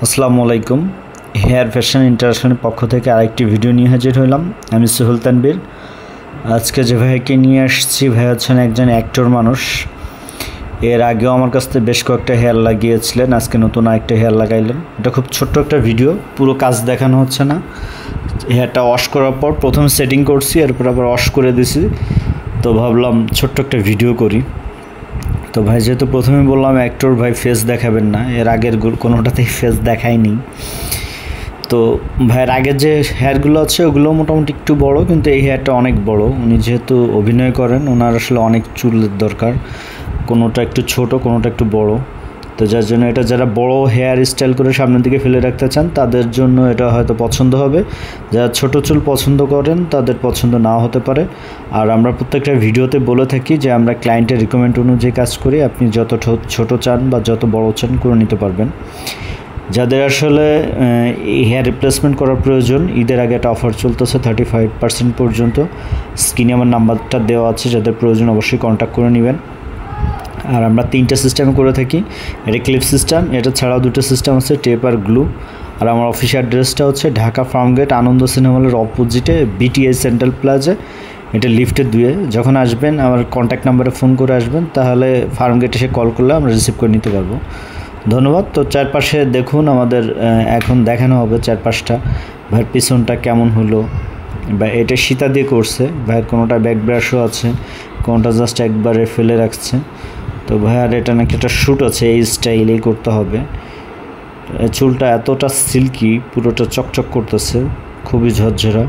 আসসালামু আলাইকুম। Hair fashion ইন্টারন্যাশনালের পক্ষ থেকে আরেকটি ভিডিও নিয়ে হাজির হলাম। আমি সোহেল তানবীর। আজকে যে ভাইকে নিয়ে আসছি, ভাই হচ্ছেন একজন অ্যাক্টর মানুষ। এর আগেও আমার কাছ থেকে বেশ কয়েকটা হেয়ার লাগিয়েছিলেন, আজকে নতুন আরেকটা হেয়ার লাগাইলেন। এটা খুব ছোট্ট একটা ভিডিও, পুরো কাজ দেখানো হচ্ছে না। হেয়ারটা ওয়াশ করার পর প্রথম সেটিং করছি, এরপর আবার ওয়াশ করে দিছি। তো ভাবলাম ছোট্ট একটা ভিডিও করি। তো ভাই যেহেতু প্রথমে বললাম অ্যাক্টর, ভাই ফেস দেখাবেন না, এর আগের কোনোটাতেই ফেস দেখায়নি। তো ভাইয়ের আগের যে হেয়ারগুলো আছে ওগুলো মোটামুটি একটু বড়, কিন্তু এই হেয়ারটা অনেক বড়। উনি যেহেতু অভিনয় করেন, ওনার আসলে অনেক চুলের দরকার, কোনোটা একটু ছোট, কোনোটা একটু বড়। তো যার জন্য এটা যারা বড় হেয়ার স্টাইল করে সামনের দিকে ফেলে রাখতে চান তাদের জন্য এটা হয়তো পছন্দ হবে। যারা ছোট চুল পছন্দ করেন তাদের পছন্দ নাও হতে পারে। আর আমরা প্রত্যেকটা ভিডিওতে বলে থাকি যে আমরা ক্লায়েন্টের রিকমেন্ড অনুযায়ী কাজ করি, আপনি যত ছোট চান বা যত বড় চান করে নিতে পারবেন। যাদের আসলে হেয়ার রিপ্লেসমেন্ট করার প্রয়োজন, ঈদের আগে একটা অফার চলতেছে 35% পর্যন্ত। স্ক্রিনে আমার নাম্বারটা দেওয়া আছে, যাদের প্রয়োজন অবশ্যই কন্ট্যাক্ট করে নেবেন। আর আমরা 3টা সিস্টেমে করে থাকি। এটা ক্লিপ সিস্টেম, এটা ছাড়াও 2টো সিস্টেম আছে, টেপ আর গ্লু। আর আমার অফিসিয়াল অ্যাড্রেসটা হচ্ছে ঢাকা ফার্মগেট আনন্দ সিনেমা হলের অপোজিটে বিটিআই সেন্ট্রাল প্লাজা, এটা লিফটের 2-এ। যখন আসবেন আমার কন্ট্যাক্ট নাম্বারে ফোন করে আসবেন, তাহলে ফার্মগেট এসে কল করলে আমরা রিসিভ করে নিতে পারবো। ধন্যবাদ। তো চারপাশে দেখুন, আমাদের এখন দেখানো হবে চারপাশটা। ভাইয়ের পিছনটা কেমন হলো, বা এটা সীতা দিয়ে করছে। ভাইয়ের কোনোটা ব্যাক ব্রাশও আছে, কোনোটা জাস্ট একবারে ফেলে রাখছে। তো ভাইয়ার এটা নাকি একটা শ্যুট আছে, এই স্টাইলেই করতে হবে। চুলটা এতটা সিল্কি, পুরোটা চকচক করতেছে, খুবই ঝরঝরা।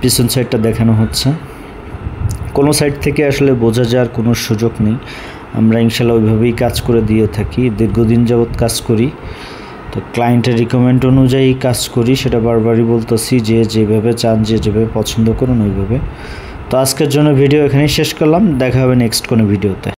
পিছন সাইডটা দেখানো হচ্ছে। কোনো সাইড থেকে আসলে বোঝা যাওয়ার কোনো সুযোগ নেই, আমরা ইনশাল্লাহ ওইভাবেই কাজ করে দিয়ে থাকি, দীর্ঘদিন যাবৎ কাজ করি। তো ক্লায়েন্টের রিকমেন্ড অনুযায়ী কাজ করি, সেটা বারবারই বলতেছি, যে যেভাবে চান, যে যেভাবে পছন্দ করুন ওইভাবে। তো আজকের জন্য ভিডিও এখানেই শেষ করলাম, দেখা হবে নেক্সট কোনো ভিডিওতে।